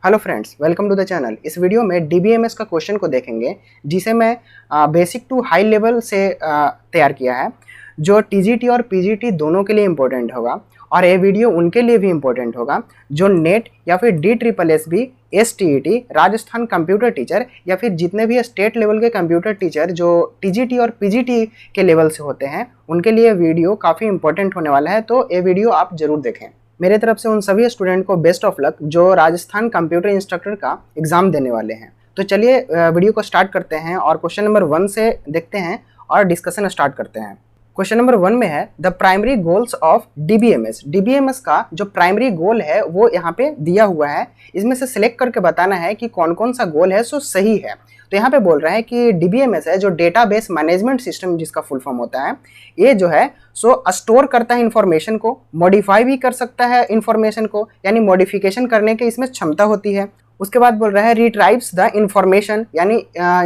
Hello friends, welcome to the channel. इस video में DBMS का क्वेश्चन को देखेंगे जिसे मैं बेसिक टू हाई लेवल से तैयार किया है, जो टीजीटी और पीजीटी दोनों के लिए इम्पोर्टेंट होगा। और ये वीडियो उनके लिए भी इम्पोर्टेंट होगा जो नेट या फिर DSSB, STET, Rajasthan computer teacher या फिर जितने भी स्टेट लेवल के कंप्यूटर टीचर जो टीजीटी और पीजीटी के लेवल से होते हैं, उनके लिए वीडियो काफ़ी इंपॉर्टेंट होने वाला है। तो ये वीडियो आप ज़रूर देखें। मेरे तरफ से उन सभी स्टूडेंट को बेस्ट ऑफ लक जो राजस्थान कंप्यूटर इंस्ट्रक्टर का एग्ज़ाम देने वाले हैं। तो चलिए वीडियो को स्टार्ट करते हैं और क्वेश्चन नंबर 1 से देखते हैं और डिस्कशन स्टार्ट करते हैं। क्वेश्चन नंबर 1 में है the primary goals of DBMS. DBMS का जो प्राइमरी गोल है वो यहाँ पे दिया हुआ है। इसमें से सिलेक्ट करके बताना है कि कौन कौन सा गोल है सो सही है। तो यहाँ पे बोल रहा है कि डीबीएमएस है जो डेटाबेस मैनेजमेंट सिस्टम, जिसका फुल फॉर्म होता है, ये जो है सो स्टोर करता है इन्फॉर्मेशन को, मॉडिफाई भी कर सकता है इन्फॉर्मेशन को, यानी मॉडिफिकेशन करने की इसमें क्षमता होती है। उसके बाद बोल रहा है रिट्राइव्स द इंफॉर्मेशन, यानी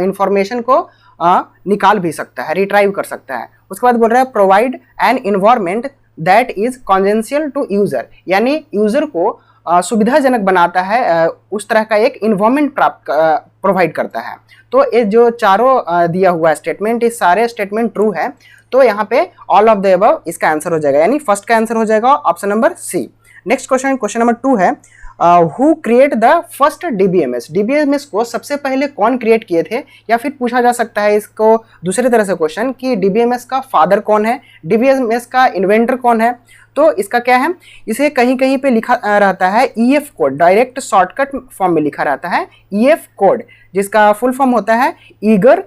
इंफॉर्मेशन को निकाल भी सकता है, रिट्राइव कर सकता है। उसके बाद बोल रहा है provide an environment that is congenial to user, यानी यूजर को सुविधाजनक बनाता है, उस तरह का एक इन्वायरमेंट प्रोवाइड करता है। तो ये जो चारों दिया हुआ स्टेटमेंट, ये सारे स्टेटमेंट ट्रू है। तो यहाँ पे ऑल ऑफ द अबव इसका आंसर हो जाएगा, यानी फर्स्ट का आंसर हो जाएगा option number C. Next question number 2 है who create the first DBMS. DBMS को सबसे पहले कौन क्रिएट किए थे, या फिर पूछा जा सकता है इसको दूसरी तरह से क्वेश्चन कि डीबीएमएस का फादर कौन है, डीबीएमएस का इन्वेंटर कौन है। तो इसका क्या है, इसे कहीं कहीं पे लिखा रहता है EF code, direct shortcut form में लिखा रहता है EF कोड, जिसका फुल फॉर्म होता है ईगर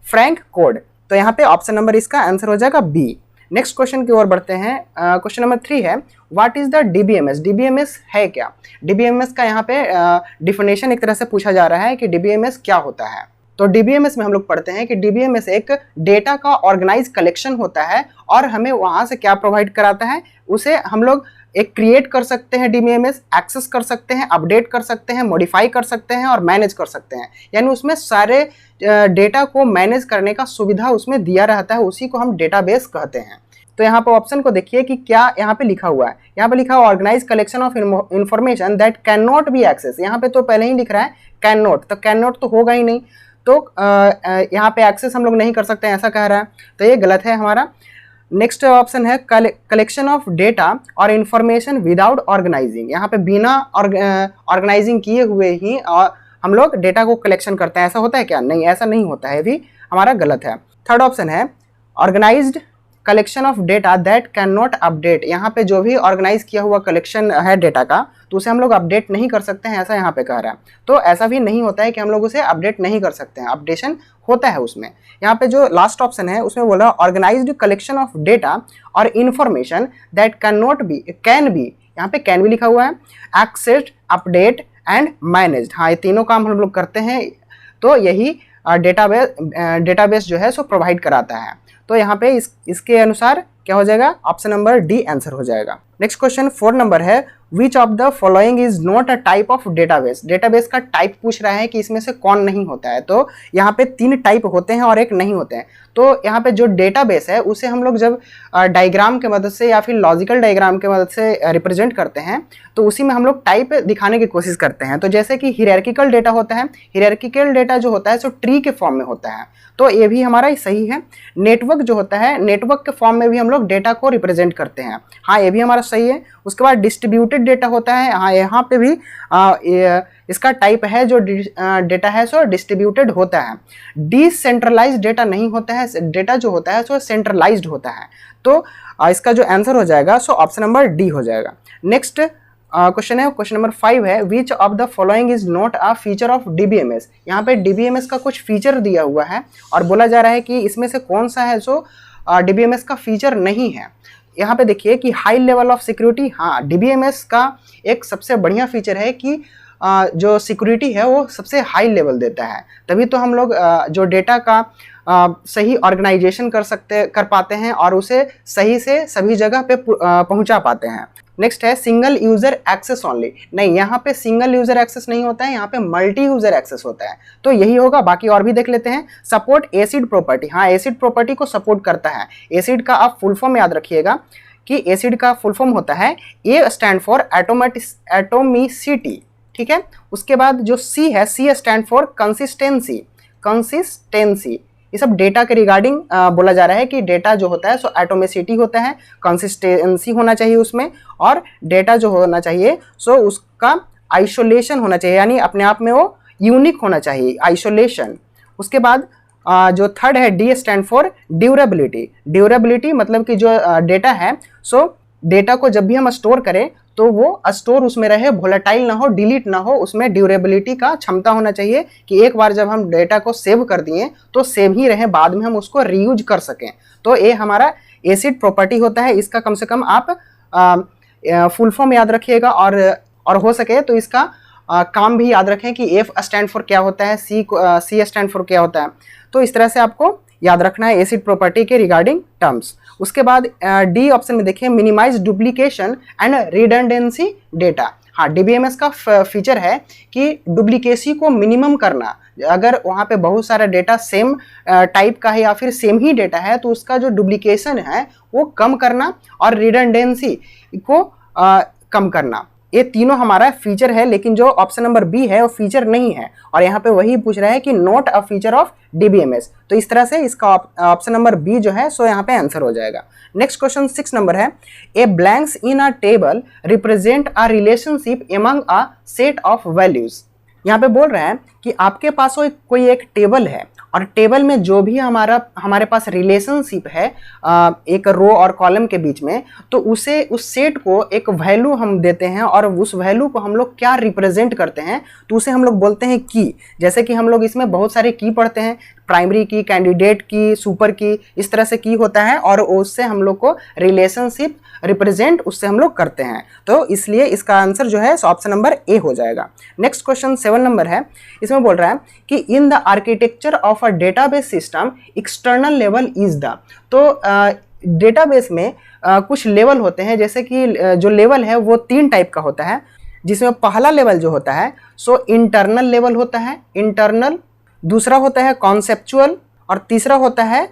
फ्रैंक कोड। तो यहाँ पे ऑप्शन नंबर इसका आंसर हो जाएगा बी। नेक्स्ट क्वेश्चन की ओर बढ़ते हैं। क्वेश्चन नंबर 3 है what is the DBMS. DBMS है क्या। डीबीएमएस का यहाँ पे डिफिनेशन एक तरह से पूछा जा रहा है कि डीबीएमएस क्या होता है। तो डीबीएमएस में हम लोग पढ़ते हैं कि डीबीएमएस एक डेटा का ऑर्गेनाइज कलेक्शन होता है और हमें वहाँ से क्या प्रोवाइड कराता है, उसे हम लोग एक क्रिएट कर सकते हैं, डीबीएमएस एक्सेस कर सकते हैं, अपडेट कर सकते हैं, मॉडिफाई कर सकते हैं और मैनेज कर सकते हैं। यानी उसमें सारे डेटा को मैनेज करने का सुविधा उसमें दिया रहता है, उसी को हम डेटाबेस कहते हैं। तो यहाँ पर ऑप्शन को देखिए कि क्या यहाँ पे लिखा हुआ है। यहाँ पे लिखा हुआ organize collection of information that can not be access. यहाँ पे तो पहले ही लिख रहा है कैन नॉट, तो कैन नॉट तो होगा ही नहीं, तो यहाँ पे एक्सेस हम लोग नहीं कर सकते, ऐसा कह रहा है, तो ये गलत है हमारा। नेक्स्ट ऑप्शन है कलेक्शन ऑफ डेटा और इन्फॉर्मेशन विदाउट ऑर्गेनाइजिंग। यहाँ पे बिना ऑर्गेनाइजिंग किए हुए ही हम लोग डेटा को कलेक्शन करते हैं, ऐसा होता है क्या? नहीं, ऐसा नहीं होता है, भी हमारा गलत है। थर्ड ऑप्शन है organized collection of data that can not update. यहाँ पे जो भी ऑर्गेनाइज किया हुआ कलेक्शन है डेटा का, तो उसे हम लोग अपडेट नहीं कर सकते हैं, ऐसा यहाँ पे कह रहा है। तो ऐसा भी नहीं होता है कि हम लोग उसे अपडेट नहीं कर सकते हैं, अपडेशन होता है उसमें। यहाँ पे जो लास्ट ऑप्शन है उसमें बोल रहा है ऑर्गेनाइज्ड कलेक्शन ऑफ डेटा और information that can not B, can be, यहाँ पे कैन भी लिखा हुआ है, एक्सेस्ड, अपडेट एंड मैनेज्ड। हाँ, ये तीनों काम हम लोग करते हैं, तो यही डेटाबेस जो है सो प्रोवाइड कराता है। तो यहाँ पे इसके अनुसार क्या हो जाएगा, ऑप्शन नंबर डी आंसर हो जाएगा। नेक्स्ट क्वेश्चन 4 नंबर है विच of the following is not a type of database. Database का टाइप पूछ रहा है कि इसमें से कौन नहीं होता है। तो यहाँ पे 3 टाइप होते हैं और एक नहीं होते हैं। तो यहाँ पे जो डेटाबेस है उसे हम लोग जब डायग्राम के मदद से या फिर लॉजिकल डायग्राम के मदद से रिप्रेजेंट करते हैं, तो उसी में हम लोग टाइप दिखाने की कोशिश करते हैं। तो जैसे कि हियरार्किकल डेटा होता है, हियरार्किकल डेटा जो होता है सो ट्री के फॉर्म में होता है, तो ये भी हमारा ही सही है। नेटवर्क जो होता है, नेटवर्क के फॉर्म में भी हम लोग डेटा को रिप्रेजेंट करते हैं, हाँ ये भी हमारा सही है। उसके बाद डिस्ट्रीब्यूटेड डेटा होता है, हाँ यहाँ पे भी इसका टाइप है जो डेटा है सो डिस्ट्रीब्यूटेड होता है। डिसेंट्रलाइज्ड डेटा नहीं होता है, डेटा जो होता है सो सेंट्रलाइज्ड होता है। तो इसका जो आंसर हो जाएगा सो ऑप्शन नंबर डी हो जाएगा। नेक्स्ट क्वेश्चन है, क्वेश्चन नंबर 5 है विच of the following is not a feature of DBMS. यहाँ पे डीबीएमएस का कुछ फीचर दिया हुआ है और बोला जा रहा है कि इसमें से कौन सा है जो डीबीएमएस का फीचर नहीं है। यहाँ पे देखिए कि हाई लेवल ऑफ सिक्योरिटी, हाँ डीबीएमएस का एक सबसे बढ़िया फीचर है कि जो सिक्योरिटी है वो सबसे हाई लेवल देता है, तभी तो हम लोग जो डेटा का सही ऑर्गेनाइजेशन कर पाते हैं और उसे सही से सभी जगह पे पहुंचा पाते हैं। नेक्स्ट है सिंगल यूजर एक्सेस ओनली। नहीं, यहाँ पे सिंगल यूजर एक्सेस नहीं होता है, यहाँ पे मल्टी यूजर एक्सेस होता है, तो यही होगा। बाकी और भी देख लेते हैं। सपोर्ट एसिड प्रॉपर्टी, हाँ एसिड प्रॉपर्टी को सपोर्ट करता है। एसिड का आप फुल फॉर्म याद रखिएगा कि एसिड का फुल फॉर्म होता है ए स्टैंड फॉर एटोमिसिटी, ठीक है। उसके बाद जो सी है, सी स्टैंड फॉर कंसिस्टेंसी, कंसिस्टेंसी। ये सब डेटा के रिगार्डिंग बोला जा रहा है कि डेटा जो होता है सो एटोमिसिटी होता है, कंसिस्टेंसी होना चाहिए उसमें, और डेटा जो होना चाहिए सो उसका आइसोलेशन होना चाहिए, यानी अपने आप में वो यूनिक होना चाहिए, आइसोलेशन। उसके बाद जो थर्ड है, D stand for durability. Durability मतलब कि जो डेटा है सो डेटा को जब भी हम स्टोर करें तो वो स्टोर उसमें रहे, वोलेटाइल ना हो, डिलीट ना हो, उसमें ड्यूरेबिलिटी का क्षमता होना चाहिए कि एक बार जब हम डेटा को सेव कर दिए तो सेव ही रहे, बाद में हम उसको रीयूज कर सकें। तो ये हमारा एसिड प्रॉपर्टी होता है, इसका कम से कम आप फुल फॉर्म याद रखिएगा, और हो सके तो इसका काम भी याद रखें कि एफ स्टैंड फॉर क्या होता है, सी स्टैंड फॉर क्या होता है। तो इस तरह से आपको याद रखना है एसिड प्रॉपर्टी के रिगार्डिंग टर्म्स। उसके बाद डी ऑप्शन में देखिए, minimize duplication and redundancy data. हाँ, डीबीएमएस का फीचर है कि डुप्लीकेसी को मिनिमम करना। अगर वहाँ पे बहुत सारा डेटा सेम टाइप का है या फिर सेम ही डेटा है तो उसका जो डुप्लीकेशन है वो कम करना, और रिडंडेंसी को कम करना। ये तीनों हमारा फीचर है, लेकिन जो ऑप्शन नंबर बी है वो फीचर नहीं है, और यहाँ पे वही पूछ रहा है कि not a feature of DBMS. तो इस तरह से इसका ऑप्शन नंबर बी जो है सो यहाँ पे आंसर हो जाएगा। नेक्स्ट क्वेश्चन 6 नंबर है, a blanks in a table represent a relationship among a set of values. यहाँ पे बोल रहा है कि आपके पास कोई एक टेबल है, और टेबल में जो भी हमारे पास रिलेशनशिप है एक रो और कॉलम के बीच में, तो उस सेट को एक वैल्यू हम देते हैं, और उस वैल्यू को हम लोग क्या रिप्रेजेंट करते हैं तो उसे हम लोग बोलते हैं की। जैसे कि हम लोग इसमें बहुत सारे की पढ़ते हैं, प्राइमरी की, कैंडिडेट की, सुपर की, इस तरह से की होता है, और उससे हम लोग को रिलेशनशिप रिप्रेजेंट उससे हम लोग करते हैं। तो इसलिए इसका आंसर जो है ऑप्शन नंबर ए हो जाएगा। नेक्स्ट क्वेश्चन 7 नंबर है, इसमें बोल रहा है कि in the architecture of a database system external level is the. तो डेटाबेस में कुछ लेवल होते हैं, जैसे कि जो लेवल है वो 3 टाइप का होता है, जिसमें पहला लेवल जो होता है सो इंटरनल लेवल होता है, इंटरनल। दूसरा होता है कॉन्सेप्चुअल, और तीसरा होता है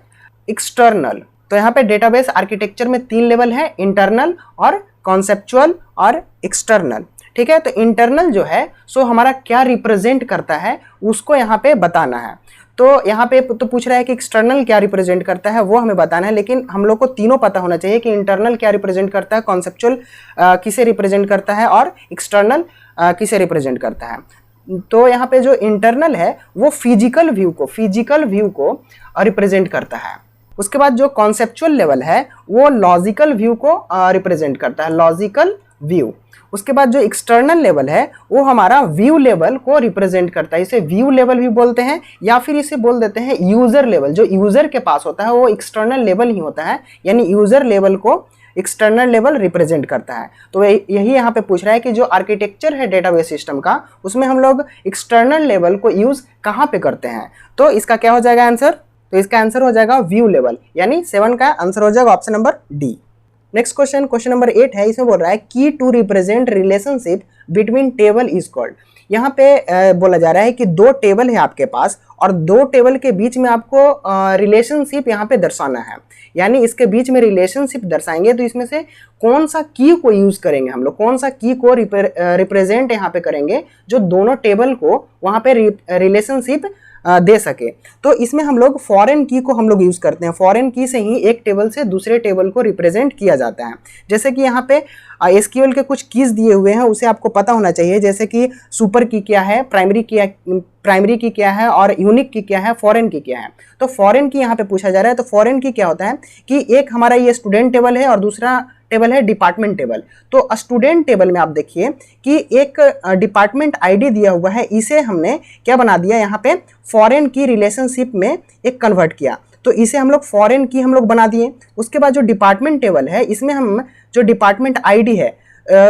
एक्सटर्नल। तो यहाँ पे डेटाबेस आर्किटेक्चर में 3 लेवल है, इंटरनल और कॉन्सेप्चुअल और एक्सटर्नल। ठीक है, तो इंटरनल जो है सो हमारा क्या रिप्रेजेंट करता है उसको यहाँ पे बताना है। तो यहाँ पे तो पूछ रहा है कि एक्सटर्नल क्या रिप्रेजेंट करता है वो हमें बताना है, लेकिन हम लोग को तीनों पता होना चाहिए कि इंटरनल क्या रिप्रेजेंट करता है, कॉन्सेप्चुअल किसे रिप्रेजेंट करता है, और एक्सटर्नल किसे रिप्रेजेंट करता है। तो यहाँ पे जो इंटरनल है वो फिजिकल व्यू को रिप्रेजेंट करता है। उसके बाद जो कॉन्सेप्चुअल लेवल है वो लॉजिकल व्यू को रिप्रेजेंट करता है, लॉजिकल व्यू। उसके बाद जो एक्सटर्नल लेवल है वो हमारा व्यू लेवल को रिप्रेजेंट करता है, इसे व्यू लेवल भी बोलते हैं, या फिर इसे बोल देते हैं यूजर लेवल। जो यूजर के पास होता है वो एक्सटर्नल लेवल ही होता है, यानी यूजर लेवल को एक्सटर्नल लेवल रिप्रेजेंट करता है। तो यही यहाँ पे पूछ रहा है कि जो आर्किटेक्चर है डेटाबेस सिस्टम का, उसमें हम लोग एक्सटर्नल लेवल को यूज कहाँ पे करते हैं। तो इसका क्या हो जाएगा आंसर, तो इसका आंसर हो जाएगा व्यू लेवल, यानी 7 का आंसर हो जाएगा option number D. Next question number 8 है, इसमें बोल रहा है की to represent relationship between table is called. यहाँ पे बोला जा रहा है कि 2 टेबल है आपके पास, और 2 टेबल के बीच में आपको रिलेशनशिप यहाँ पे दर्शाना है, यानी इसके बीच में रिलेशनशिप दर्शाएंगे तो इसमें से कौन सा की को यूज करेंगे हम लोग, कौन सा की को रिप्रेजेंट यहाँ पे करेंगे जो दोनों टेबल को वहाँ पे रिलेशनशिप दे सके। तो इसमें हम लोग फॉरेन की को हम लोग यूज करते हैं, फॉरेन की से ही एक टेबल से दूसरे टेबल को रिप्रेजेंट किया जाता है। जैसे कि यहाँ पे एसक्यूएल के कुछ कीज दिए हुए हैं, उसे आपको पता होना चाहिए, जैसे कि सुपर की क्या है, प्राइमरी की क्या है, और यूनिक की क्या है, फॉरेन की क्या है। तो फॉरेन की यहाँ पे पूछा जा रहा है, तो फॉरेन की क्या होता है कि एक हमारा ये स्टूडेंट टेबल है और दूसरा टेबल है डिपार्टमेंट टेबल। तो स्टूडेंट टेबल में आप देखिए कि एक डिपार्टमेंट आईडी दिया हुआ है, इसे हमने क्या बना दिया, यहाँ पे फॉरेन की रिलेशनशिप में एक कन्वर्ट किया, तो इसे हम लोग फॉरेन की हम लोग बना दिए। उसके बाद जो डिपार्टमेंट टेबल है, इसमें हम जो डिपार्टमेंट आईडी है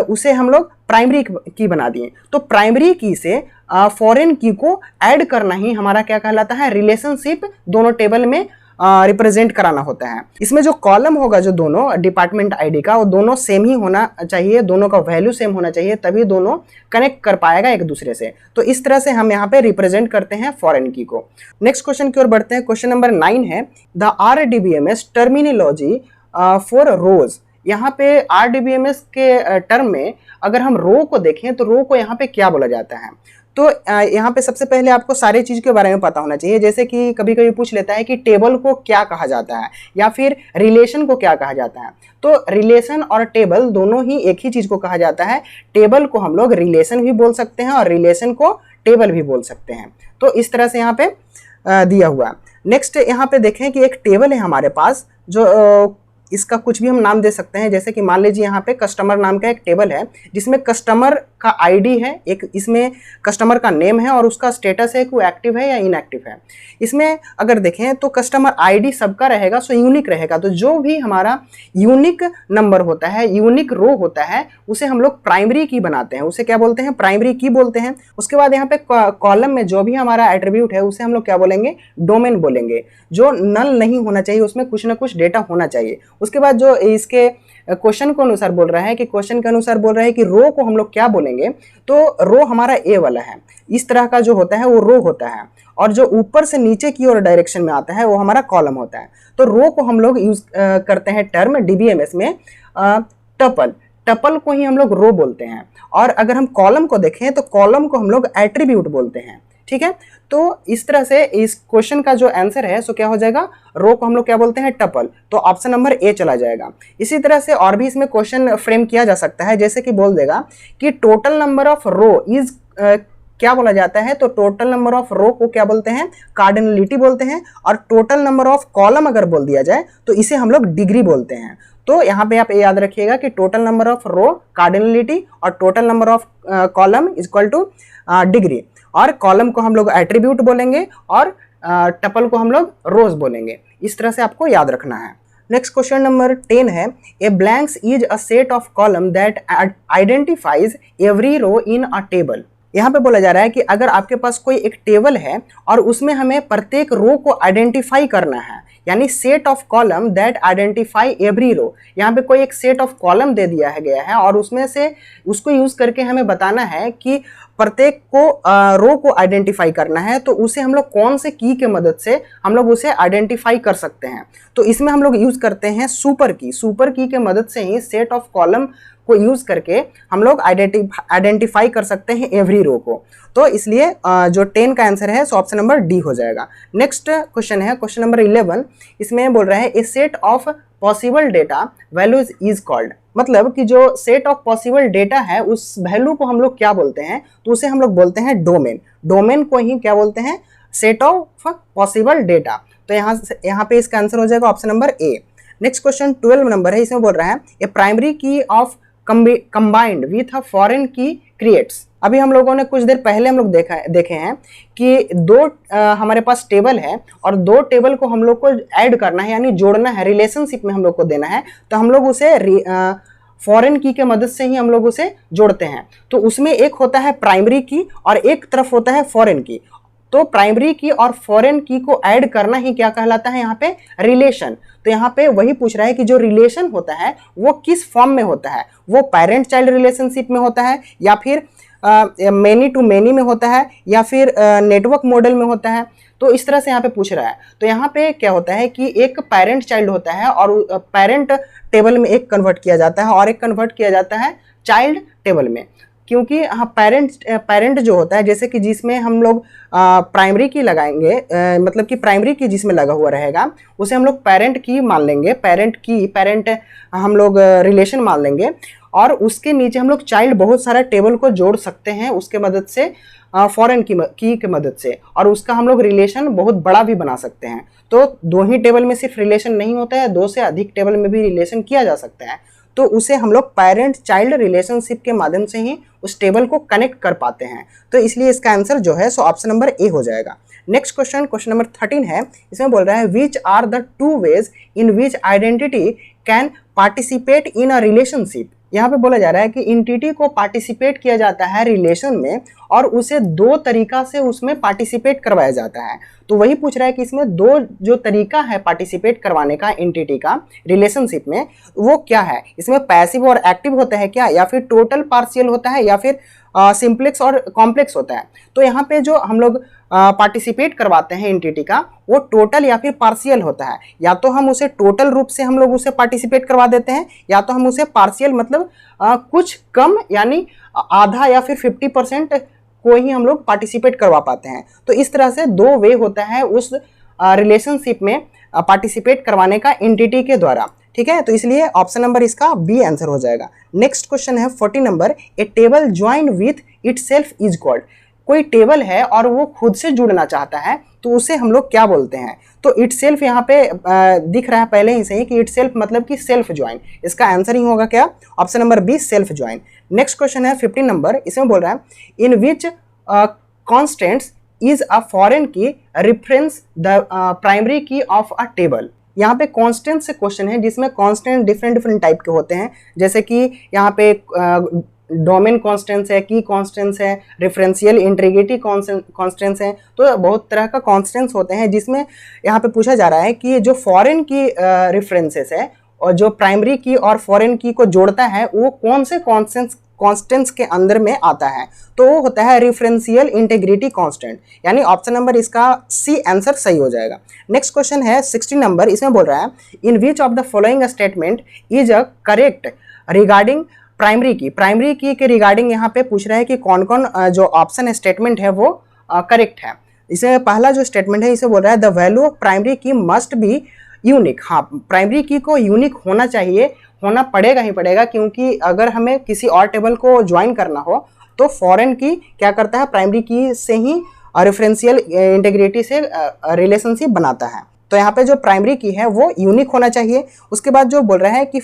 उसे हम लोग प्राइमरी की बना दिए। तो प्राइमरी की से फॉरेन की को ऐड करना ही हमारा क्या कहलाता है, रिलेशनशिप दोनों टेबल में रिप्रेजेंट कराना होता है। इसमें जो कॉलम होगा जो दोनों डिपार्टमेंट आईडी का, वो दोनों सेम ही होना चाहिए, दोनों का वैल्यू सेम होना चाहिए, तभी दोनों कनेक्ट कर पाएगा एक दूसरे से। तो इस तरह से हम यहाँ पे रिप्रेजेंट करते हैं फॉरेन की को। नेक्स्ट क्वेश्चन की ओर बढ़ते हैं। क्वेश्चन नंबर 9 है, द RDBMS टर्मिनोलॉजी फॉर रोज यहाँ पे RDBMS के टर्म में अगर हम रो को देखें तो रो को यहाँ पे क्या बोला जाता है। तो यहाँ पे सबसे पहले आपको सारी चीज़ के बारे में पता होना चाहिए, जैसे कि कभी कभी पूछ लेता है कि टेबल को क्या कहा जाता है या फिर रिलेशन को क्या कहा जाता है। तो रिलेशन और टेबल दोनों ही एक ही चीज़ को कहा जाता है। टेबल को हम लोग रिलेशन भी बोल सकते हैं और रिलेशन को टेबल भी बोल सकते हैं। तो इस तरह से यहाँ पे दिया हुआ। नेक्स्ट यहाँ पे देखें कि एक टेबल है हमारे पास, जो इसका कुछ भी हम नाम दे सकते हैं, जैसे कि मान लीजिए यहाँ पे कस्टमर नाम का एक टेबल है जिसमें कस्टमर का आईडी है, एक इसमें कस्टमर का नेम है और उसका स्टेटस है कि वो एक्टिव है या इनएक्टिव है। इसमें अगर देखें तो कस्टमर आईडी सबका रहेगा, सो यूनिक रहेगा। तो जो भी हमारा यूनिक नंबर होता है, यूनिक रो होता है, उसे हम लोग प्राइमरी की बनाते हैं, उसे क्या बोलते हैं, प्राइमरी की बोलते हैं। उसके बाद यहाँ पे कॉलम में जो भी हमारा एट्रीब्यूट है उसे हम लोग क्या बोलेंगे, डोमेन बोलेंगे। जो नल नहीं होना चाहिए, उसमें कुछ ना कुछ डेटा होना चाहिए। उसके बाद जो इसके क्वेश्चन को अनुसार बोल रहा है कि क्वेश्चन के अनुसार बोल रहा है कि रो को हम लोग क्या बोलेंगे, तो रो हमारा ए वाला है, इस तरह का जो होता है वो रो होता है। और जो ऊपर से नीचे की ओर डायरेक्शन में आता है वो हमारा कॉलम होता है। तो रो को हम लोग यूज करते हैं टर्म DBMS में टपल, टपल को ही हम लोग रो बोलते हैं। और अगर हम कॉलम को देखें तो कॉलम को हम लोग एट्रीब्यूट बोलते हैं। ठीक है, तो इस तरह से इस क्वेश्चन का जो आंसर है सो क्या हो जाएगा, रो को हम लोग क्या बोलते हैं, टपल। तो ऑप्शन नंबर ए चला जाएगा। इसी तरह से और भी इसमें क्वेश्चन फ्रेम किया जा सकता है, जैसे कि बोल देगा कि total number of row is क्या बोला जाता है। तो टोटल नंबर ऑफ रो को क्या बोलते हैं, कार्डिनलिटी बोलते हैं। और टोटल नंबर ऑफ कॉलम अगर बोल दिया जाए तो इसे हम लोग डिग्री बोलते हैं। तो यहाँ पे आप याद रखिएगा कि total number of row cardinality और total number of column is equal to degree. और कॉलम को हम लोग एट्रीब्यूट बोलेंगे और टपल को हम लोग रोज बोलेंगे। इस तरह से आपको याद रखना है। नेक्स्ट क्वेश्चन नंबर 10 है, a blanks is a set of column that identifies every row in a table. यहाँ पे बोला जा रहा है कि अगर आपके पास कोई एक टेबल है और उसमें हमें प्रत्येक रो को आइडेंटिफाई करना है, यानी set of column that identify every row. यहाँ पे कोई एक सेट ऑफ कॉलम दे दिया है गया है और उसमें से उसको यूज करके हमें बताना है कि प्रत्येक को रो को आइडेंटिफाई करना है, तो उसे हम लोग कौन से की के मदद से हम लोग उसे आइडेंटिफाई कर सकते हैं। तो इसमें हम लोग यूज करते हैं सुपर की। सुपर की के मदद से ही सेट ऑफ कॉलम को यूज करके हम लोग आइडेंटिफाई कर सकते हैं एवरी रो को। तो इसलिए जो 10 का आंसर है सो ऑप्शन नंबर डी हो जाएगा। नेक्स्ट क्वेश्चन है क्वेश्चन नंबर 11। इसमें बोल रहा है a set of possible data values is called. मतलब कि जो सेट ऑफ पॉसिबल डेटा है उस वैल्यू को हम लोग क्या बोलते हैं, तो उसे हम लोग बोलते हैं डोमेन। डोमेन को ही क्या बोलते हैं, सेट ऑफ पॉसिबल डेटा। तो यहाँ पे इसका आंसर हो जाएगा option number A. Next question 12 number है, इसमें बोल रहा है ए प्राइमरी की of combined with a foreign की क्रिएट्स। अभी हम लोगों ने कुछ देर पहले हम लोग देखे हैं कि दो हमारे पास टेबल है और दो टेबल को हम लोग को ऐड करना है, यानी जोड़ना है, रिलेशनशिप में हम लोग को देना है। तो हम लोग उसे फॉरेन की के मदद से ही हम लोग उसे जोड़ते हैं। तो उसमें एक होता है प्राइमरी की और एक तरफ होता है फॉरेन की। तो प्राइमरी की और फॉरेन की को ऐड करना ही क्या कहलाता है यहाँ पे, रिलेशन। तो यहाँ पे वही पूछ रहा है कि जो रिलेशन होता है वो किस फॉर्म में होता है, वो पेरेंट चाइल्ड रिलेशनशिप में होता है या फिर मेनी टू मेनी में होता है या फिर नेटवर्क मॉडल में होता है। तो इस तरह से यहाँ पे पूछ रहा है। तो यहाँ पे क्या होता है कि एक पेरेंट चाइल्ड होता है और पेरेंट टेबल में एक कन्वर्ट किया जाता है और एक कन्वर्ट किया जाता है चाइल्ड टेबल में। क्योंकि हाँ पेरेंट जो होता है, जैसे कि जिसमें हम लोग प्राइमरी की लगाएंगे, मतलब कि प्राइमरी की जिसमें लगा हुआ रहेगा उसे हम लोग पेरेंट की मान लेंगे, पेरेंट हम लोग रिलेशन मान लेंगे। और उसके नीचे हम लोग चाइल्ड बहुत सारा टेबल को जोड़ सकते हैं उसके मदद से, फॉरेन की के मदद से, और उसका हम लोग रिलेशन बहुत बड़ा भी बना सकते हैं। तो दो ही टेबल में सिर्फ रिलेशन नहीं होता है, दो से अधिक टेबल में भी रिलेशन किया जा सकता है। तो उसे हम लोग पेरेंट चाइल्ड रिलेशनशिप के माध्यम से ही उस टेबल को कनेक्ट कर पाते हैं। तो इसलिए इसका आंसर जो है सो ऑप्शन नंबर ए हो जाएगा। नेक्स्ट क्वेश्चन नंबर 13 है, इसमें बोल रहा है which are the two ways in which identity can participate in a relationship. यहाँ पे बोला जा रहा है कि एंटिटी को पार्टिसिपेट किया जाता है रिलेशन में और उसे दो तरीका से उसमें पार्टिसिपेट करवाया जाता है। तो वही पूछ रहा है कि इसमें दो जो तरीका है पार्टिसिपेट करवाने का एंटिटी का रिलेशनशिप में वो क्या है। इसमें पैसिव और एक्टिव होता है क्या, या फिर टोटल पार्शियल होता है, या फिर सिंप्लेक्स और कॉम्प्लेक्स होता है। तो यहाँ पे जो हम लोग पार्टिसिपेट करवाते हैं एंटिटी का वो टोटल या फिर पार्शियल होता है। या तो हम उसे टोटल रूप से हम लोग उसे पार्टिसिपेट करवा देते हैं, या तो हम उसे पार्शियल मतलब कुछ कम यानी आधा या फिर 50% को ही हम लोग पार्टिसिपेट करवा पाते हैं। तो इस तरह से दो वे होता है उस रिलेशनशिप में पार्टिसिपेट करवाने का एंटिटी के द्वारा, ठीक है। तो इसलिए ऑप्शन नंबर इसका बी आंसर हो जाएगा। नेक्स्ट क्वेश्चन है 40 number, A table join with itself is called. कोई टेबल है और वो खुद से जुड़ना चाहता है तो उसे हम लोग क्या बोलते हैं? तो इटसेल्फ यहाँ पे दिख रहा है पहले ही से ही कि इटसेल्फ मतलब कि सेल्फ ज्वाइन। इसका आंसर ही होगा क्या? Option number be self join. Next question है 15 नंबर, इसमें बोल रहा है in which constants is a foreign की रेफरेंस द प्राइमरी की ऑफ अ टेबल। यहाँ पे कांस्टेंट से क्वेश्चन है जिसमें कांस्टेंट डिफरेंट डिफरेंट टाइप के होते हैं, जैसे कि यहाँ पे डोमेन कांस्टेंट्स है, की कांस्टेंट्स है, रेफरेंशियल इंटीग्रिटी कांस्टेंट्स है। तो बहुत तरह का कांस्टेंट्स होते हैं जिसमें यहाँ पे पूछा जा रहा है कि जो फॉरेन की रेफरेंसेस है और जो प्राइमरी की और फॉरेन की को जोड़ता है वो कौन से कांस्टेंट्स के अंदर में आता है? तो वो होता है रेफरेंशियल इंटीग्रिटी कांस्टेंट, यानी ऑप्शन नंबर इसका सी आंसर सही हो जाएगा। नेक्स्ट क्वेश्चन है 60 नंबर, इसमें बोल रहा है in which of the following statement is a correct regarding primary key. Primary key के रिगार्डिंग यहाँ पे पूछ रहा है कि कौन कौन जो ऑप्शन स्टेटमेंट है वो करेक्ट है। इसे पहला जो स्टेटमेंट है इसे बोल रहा है द वैल्यू ऑफ प्राइमरी की मस्ट बी यूनिक। हाँ, प्राइमरी की को यूनिक होना चाहिए, होना पड़ेगा ही पड़ेगा, क्योंकि अगर हमें किसी और टेबल को ज्वाइन करना हो तो फॉरेन की क्या करता है, प्राइमरी की से ही रेफरेंशियल इंटीग्रिटी से रिलेशनशिप बनाता है। तो यहाँ पे जो प्राइमरी की है वो यूनिक होना चाहिए। उसके बाद जो बोल रहा है कि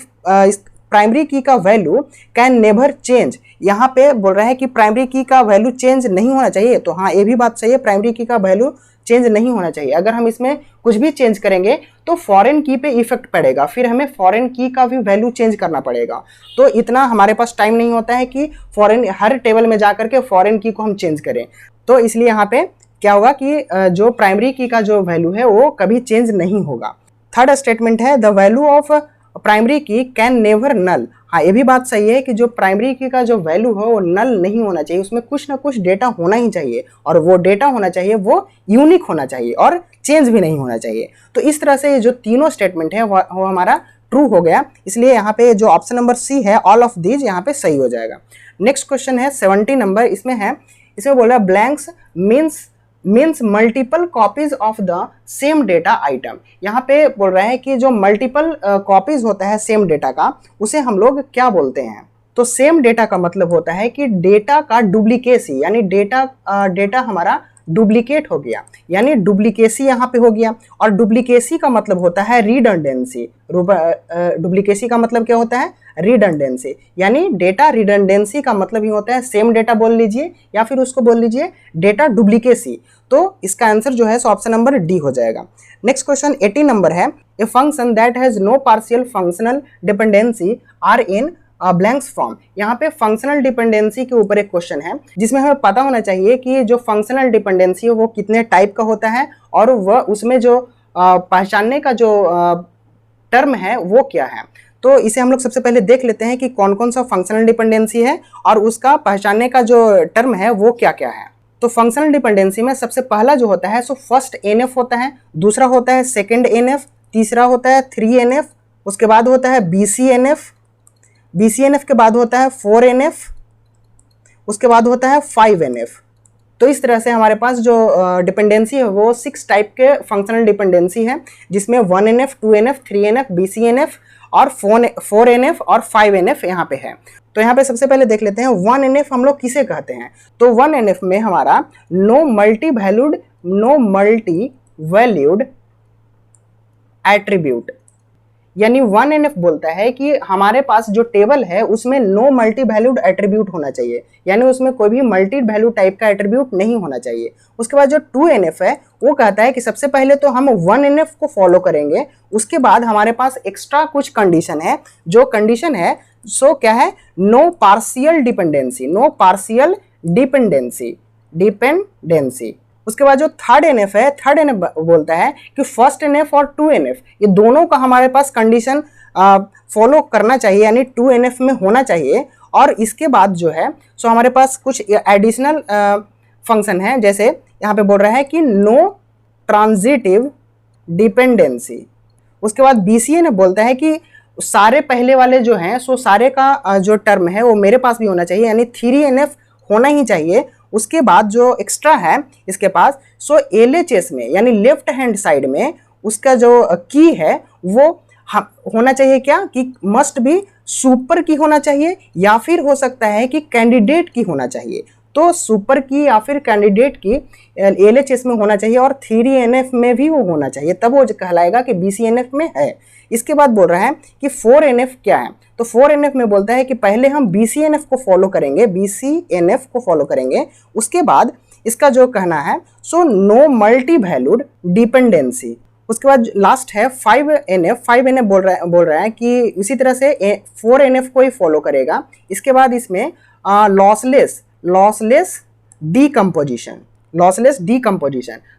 प्राइमरी की का वैल्यू कैन नेवर चेंज। यहाँ पे बोल रहा है कि प्राइमरी की का वैल्यू चेंज नहीं होना चाहिए। तो हाँ, ये भी बात सही है, प्राइमरी की का वैल्यू चेंज नहीं होना चाहिए। अगर हम इसमें कुछ भी चेंज करेंगे तो फॉरेन की पे इफेक्ट पड़ेगा, फिर हमें फॉरेन की का भी वैल्यू चेंज करना पड़ेगा। तो इतना हमारे पास टाइम नहीं होता है कि फॉरेन हर टेबल में जाकर के फॉरेन की को हम चेंज करें। तो इसलिए यहाँ पे क्या होगा कि जो प्राइमरी की का जो वैल्यू है वो कभी चेंज नहीं होगा। थर्ड स्टेटमेंट है द वैल्यू ऑफ प्राइमरी की कैन नेवर नल। हाँ, ये भी बात सही है कि जो प्राइमरी की का जो वैल्यू है वो नल नहीं होना चाहिए, उसमें कुछ ना कुछ डेटा होना ही चाहिए, और वो डेटा होना चाहिए वो यूनिक होना चाहिए और चेंज भी नहीं होना चाहिए। तो इस तरह से जो तीनों स्टेटमेंट है वो हमारा ट्रू हो गया। इसलिए यहाँ पे जो ऑप्शन नंबर सी है ऑल ऑफ दीज यहाँ पे सही हो जाएगा। नेक्स्ट क्वेश्चन है 70 नंबर, इसमें बोला blanks means multiple copies of the same data item. यहाँ पे बोल रहा है कि जो मल्टीपल कॉपीज होता है सेम डेटा का उसे हम लोग क्या बोलते हैं? तो सेम डेटा का मतलब होता है कि डेटा का डुप्लीकेसी, यानी डेटा हमारा डुप्लीकेट हो गया, यानी डुप्लीकेसी यहाँ पे हो गया। और डुप्लीकेसी का मतलब होता है रिडंडेंसी। डुप्लीकेसी का मतलब क्या होता है? रिडंडेंसी। यानी डेटा रिडंडेंसी का मतलब ही होता है सेम डेटा बोल लीजिए या फिर उसको बोल लीजिए डेटा डुप्लीकेसी। तो इसका आंसर जो है सो ऑप्शन नंबर डी हो जाएगा। नेक्स्ट क्वेश्चन 80 नंबर है a function that has no partial functional dependency are in blanks form. यहाँ पे फंक्शनल डिपेंडेंसी के ऊपर एक क्वेश्चन है जिसमें हमें पता होना चाहिए कि जो फंक्शनल डिपेंडेंसी है वो कितने टाइप का होता है और वह उसमें जो पहचानने का जो टर्म है वो क्या है। तो इसे हम लोग सबसे पहले देख लेते हैं कि कौन कौन सा फंक्शनल डिपेंडेंसी है और उसका पहचानने का जो टर्म है वो क्या क्या है। तो फंक्शनल डिपेंडेंसी में सबसे पहला जो होता है सो फर्स्ट एनएफ होता है, दूसरा होता है सेकंड एनएफ, तीसरा होता है 3NF, उसके बाद होता है BCNF के बाद होता है 4NF, उसके बाद होता है 5NF। तो इस तरह से हमारे पास जो डिपेंडेंसी है वो 6 टाइप के फंक्शनल डिपेंडेंसी है, जिसमें 1NF, 2NF, 3NF, BCNF और 4NF और 5NF यहाँ पे है। तो यहाँ पे सबसे पहले देख लेते हैं 1NF हम लोग किसे कहते हैं। तो 1NF में हमारा नो मल्टी वैल्यूड एट्रीब्यूट, यानी 1NF बोलता है कि हमारे पास जो टेबल है उसमें नो मल्टी वैल्यूड एट्रीब्यूट होना चाहिए, यानी उसमें कोई भी मल्टी वैल्यू टाइप का एट्रीब्यूट नहीं होना चाहिए। उसके बाद जो 2NF है वो कहता है कि सबसे पहले तो हम 1NF को फॉलो करेंगे, उसके बाद हमारे पास एक्स्ट्रा कुछ कंडीशन है। जो कंडीशन है सो क्या है? No partial dependency. उसके बाद जो 3rd NF है, 3rd NF बोलता है कि 1st NF और 2NF ये दोनों का हमारे पास कंडीशन फॉलो करना चाहिए, यानी 2NF में होना चाहिए और इसके बाद जो है सो हमारे पास कुछ एडिशनल फंक्शन है, जैसे यहाँ पे बोल रहा है कि नो ट्रांजिटिव डिपेंडेंसी। उसके बाद BCNF बोलता है कि सारे पहले वाले जो हैं सो सारे का जो टर्म है वो मेरे पास भी होना चाहिए, यानी 3NF होना ही चाहिए। उसके बाद जो एक्स्ट्रा है इसके पास सो LHS में यानी लेफ्ट हैंड साइड में उसका जो की है वो होना चाहिए क्या कि मस्ट भी सुपर की होना चाहिए, या फिर हो सकता है कि कैंडिडेट की होना चाहिए। तो सुपर की या फिर कैंडिडेट की LHS में होना चाहिए और 3NF में भी वो होना चाहिए, तब वो कहलाएगा कि BCNF में है। इसके बाद बोल रहा है कि 4NF क्या है, तो 4NF में बोलता है कि पहले हम BCNF को फॉलो करेंगे, BCNF को फॉलो करेंगे, उसके बाद इसका जो कहना है so no multi valued dependency. उसके बाद लास्ट है 5NF। 5NF बोल रहा है कि इसी तरह से 4NF को ही फॉलो करेगा। इसके बाद इसमें लॉसलेस डीकम्पोजिशन।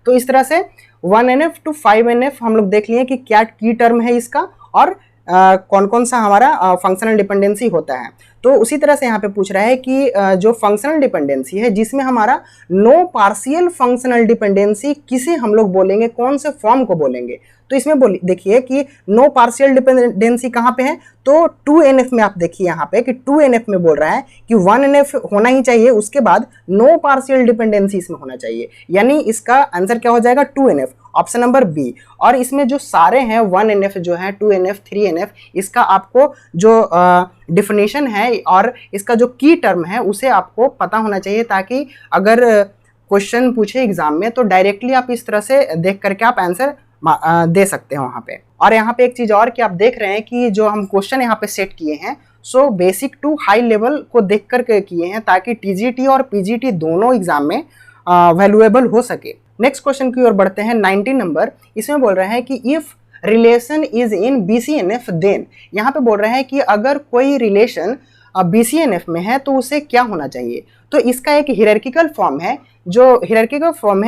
तो इस तरह से 1NF to 5NF हम लोग देख लिए कि क्या की टर्म है इसका और कौन कौन सा हमारा फंक्शनल डिपेंडेंसी होता है। तो उसी तरह से यहाँ पे पूछ रहा है कि जो फंक्शनल डिपेंडेंसी है जिसमें हमारा नो पार्शियल फंक्शनल डिपेंडेंसी किसे हम लोग बोलेंगे, कौन से फॉर्म को बोलेंगे। तो इसमें देखिए कि नो पार्शियल डिपेंडेंसी कहाँ पे है, तो 2NF में आप देखिए यहाँ पे कि 2NF में बोल रहा है कि 1NF होना ही चाहिए, उसके बाद नो पार्शियल डिपेंडेंसी इसमें होना चाहिए, यानी इसका आंसर क्या हो जाएगा 2NF, ऑप्शन नंबर बी। और इसमें जो सारे हैं 1NF जो है 2NF 3NF, इसका आपको जो डिफिनेशन है और इसका जो की टर्म है उसे आपको पता होना चाहिए, ताकि अगर क्वेश्चन पूछे एग्जाम में तो डायरेक्टली आप इस तरह से देख करके आप आंसर दे सकते हैं वहाँ पे। और यहाँ पे एक चीज़ और कि आप देख रहे हैं कि जो हम क्वेश्चन यहाँ पे सेट किए हैं so basic to high level को देख करके किए हैं, ताकि TGT और PGT दोनों एग्जाम में वैल्यूएबल हो सके। नेक्स्ट क्वेश्चन की ओर बढ़ते हैं, 19 नंबर। इसमें बोल रहा है कि if relation is in BCNF then, यहाँ पे बोल रहा है कि अगर कोई रिलेशन BCNF में है तो उसे क्या होना चाहिए। तो इसका एक हियरार्किकल फॉर्म है,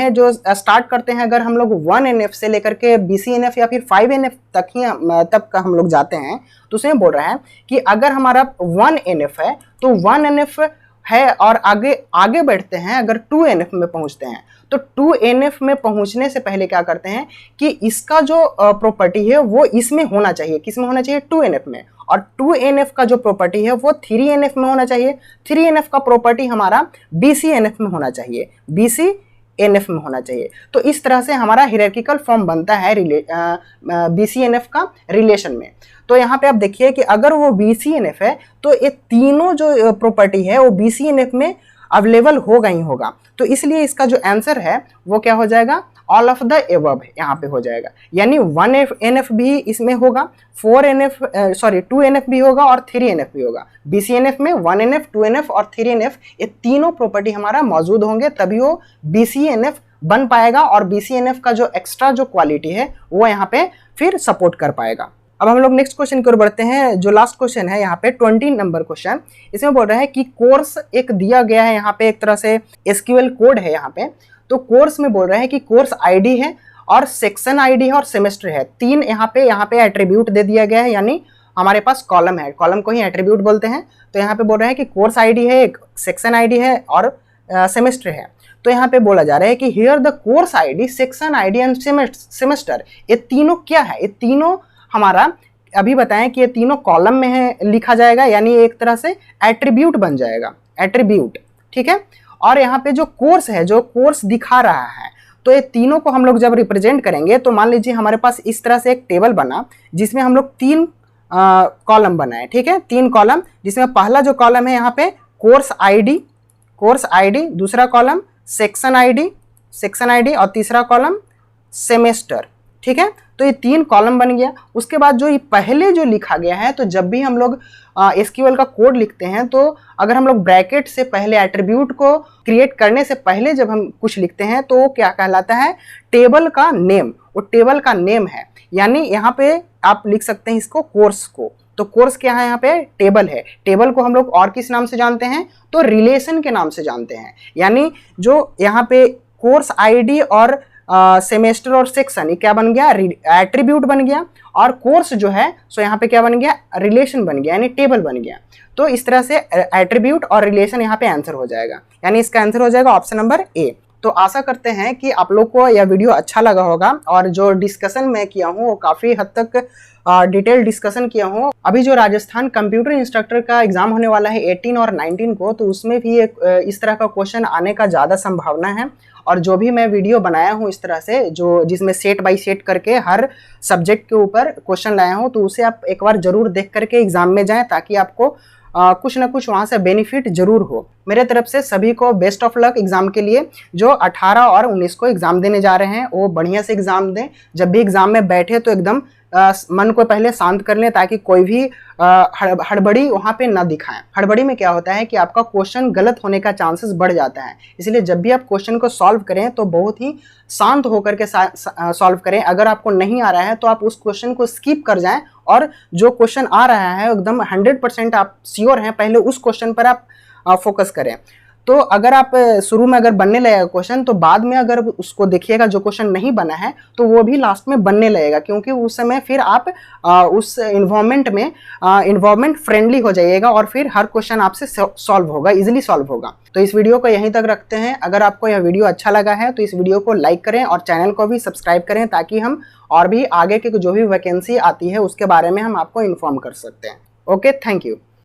जो स्टार्ट करते हैं अगर हम लोग 1NF से लेकर के BCNF या फिर 5NF तक का हम लोग जाते हैं, तो उसमें बोल रहा है कि अगर हमारा 1NF है तो 1NF है और आगे बढ़ते हैं अगर 2NF में पहुंचते हैं, तो 2NF में पहुंचने से पहले क्या करते हैं कि इसका जो प्रॉपर्टी है वो इसमें होना चाहिए, किसमें होना चाहिए 2NF में, और 2NF का जो प्रॉपर्टी है वो 3NF में होना चाहिए, 3NF का प्रॉपर्टी हमारा BCNF में होना चाहिए, BCNF में होना चाहिए। तो इस तरह से हमारा हियरार्किकल फॉर्म बनता है BCNF का रिलेशन में। तो यहाँ पे आप देखिए कि अगर वो BCNF है तो ये तीनों जो प्रॉपर्टी है वो BCNF में अवेलेबल होगा ही होगा। तो इसलिए इसका जो आंसर है वो क्या हो जाएगा, ऑल ऑफ द एबव यहाँ पे हो जाएगा, यानी 1NF भी इसमें होगा, 2NF भी होगा और 3NF भी होगा। BCNF में 1NF 2NF और 3NF ये तीनों प्रॉपर्टी हमारा मौजूद होंगे, तभी वो BCNF बन पाएगा और BCNF का जो एक्स्ट्रा जो क्वालिटी है वो यहाँ पे फिर सपोर्ट कर पाएगा। अब हम लोग नेक्स्ट क्वेश्चन की ओर बढ़ते हैं, जो लास्ट क्वेश्चन है यहाँ पे 20 नंबर क्वेश्चन। इसमें बोल रहा है कि कोर्स एक दिया गया है, यहाँ पे एक तरह से SQL कोड है यहाँ पे। तो कोर्स में बोल रहा है कि कोर्स ID है और सेक्शन ID है और सेमेस्टर है, तीन यहाँ पे एट्रीब्यूट दे दिया गया है, यानी हमारे पास कॉलम है, कॉलम को ही एट्रीब्यूट बोलते हैं। तो यहाँ पे बोल रहा है कि कोर्स ID है, एक सेक्शन ID है और सेमेस्टर है। तो यहाँ पे बोला जा रहा है कि here the course ID, section ID end semester, ये तीनों क्या है, ये तीनों हमारा अभी बताएं कि ये तीनों कॉलम में है लिखा जाएगा, यानी एक तरह से एट्रीब्यूट बन जाएगा, एट्रीब्यूट, ठीक है। और यहाँ पे जो कोर्स है, जो कोर्स दिखा रहा है, तो ये तीनों को हम लोग जब रिप्रेजेंट करेंगे तो मान लीजिए हमारे पास इस तरह से एक टेबल बना जिसमें हम लोग तीन कॉलम बनाए, ठीक है, तीन कॉलम, जिसमें पहला जो कॉलम है यहाँ पे कोर्स ID, दूसरा कॉलम सेक्शन ID और तीसरा कॉलम सेमेस्टर, ठीक है। तो ये तीन कॉलम बन गया। उसके बाद जो ये पहले जो लिखा गया है, तो जब भी हम लोग SQL का कोड लिखते हैं तो अगर हम लोग ब्रैकेट से पहले एट्रीब्यूट को क्रिएट करने से पहले जब हम कुछ लिखते हैं तो वो क्या कहलाता है, टेबल का नेम, वो टेबल का नेम है। यानी यहाँ पे आप लिख सकते हैं इसको कोर्स को, तो कोर्स क्या है, यहाँ पे टेबल है। टेबल को हम लोग और किस नाम से जानते हैं, तो रिलेशन के नाम से जानते हैं। यानी जो यहाँ पे कोर्स ID और सेमेस्टर और सेक्शन, ये क्या बन गया, एट्रीब्यूट बन गया। और कोर्स जो है सो यहाँ पे क्या बन गया, रिलेशन बन गया, यानी टेबल बन गया। तो इस तरह से एट्रीब्यूट और रिलेशन यहाँ पे आंसर हो जाएगा, यानी इसका आंसर हो जाएगा ऑप्शन नंबर ए। तो आशा करते हैं कि आप लोग को यह वीडियो अच्छा लगा होगा और जो डिस्कशन मैं किया हूँ वो काफ़ी हद तक डिटेल डिस्कशन किया हूँ। अभी जो राजस्थान कंप्यूटर इंस्ट्रक्टर का एग्जाम होने वाला है 18 और 19 को, तो उसमें भी एक इस तरह का क्वेश्चन आने का ज़्यादा संभावना है। और जो भी मैं वीडियो बनाया हूँ इस तरह से, जो जिसमें सेट बाय सेट करके हर सब्जेक्ट के ऊपर क्वेश्चन लाया हूँ, तो उसे आप एक बार जरूर देख करके एग्जाम में जाएं, ताकि आपको कुछ ना कुछ वहाँ से बेनिफिट जरूर हो। मेरे तरफ से सभी को बेस्ट ऑफ लक एग्जाम के लिए। जो 18 और 19 को एग्जाम देने जा रहे हैं वो बढ़िया से एग्जाम दें। जब भी एग्जाम में बैठे तो एकदम मन को पहले शांत कर लें, ताकि कोई भी हड़बड़ी वहाँ पे ना दिखाएं। हड़बड़ी में क्या होता है कि आपका क्वेश्चन गलत होने का चांसेस बढ़ जाता है। इसलिए जब भी आप क्वेश्चन को सॉल्व करें तो बहुत ही शांत होकर के सॉल्व करें। अगर आपको नहीं आ रहा है तो आप उस क्वेश्चन को स्किप कर जाएं, और जो क्वेश्चन आ रहा है एकदम 100% आप श्योर हैं, पहले उस क्वेश्चन पर आप फोकस करें। तो अगर आप शुरू में अगर बनने लगेगा क्वेश्चन, तो बाद में अगर उसको देखिएगा जो क्वेश्चन नहीं बना है तो वो भी लास्ट में बनने लगेगा, क्योंकि उस समय फिर आप उस इन्वायरमेंट में इन्वायरमेंट फ्रेंडली हो जाइएगा और फिर हर क्वेश्चन आपसे सॉल्व होगा, इजीली सॉल्व होगा। तो इस वीडियो को यहीं तक रखते हैं। अगर आपको यह वीडियो अच्छा लगा है तो इस वीडियो को लाइक करें और चैनल को भी सब्सक्राइब करें, ताकि हम और भी आगे के जो भी वैकेंसी आती है उसके बारे में हम आपको इन्फॉर्म कर सकते हैं। Okay, thank you.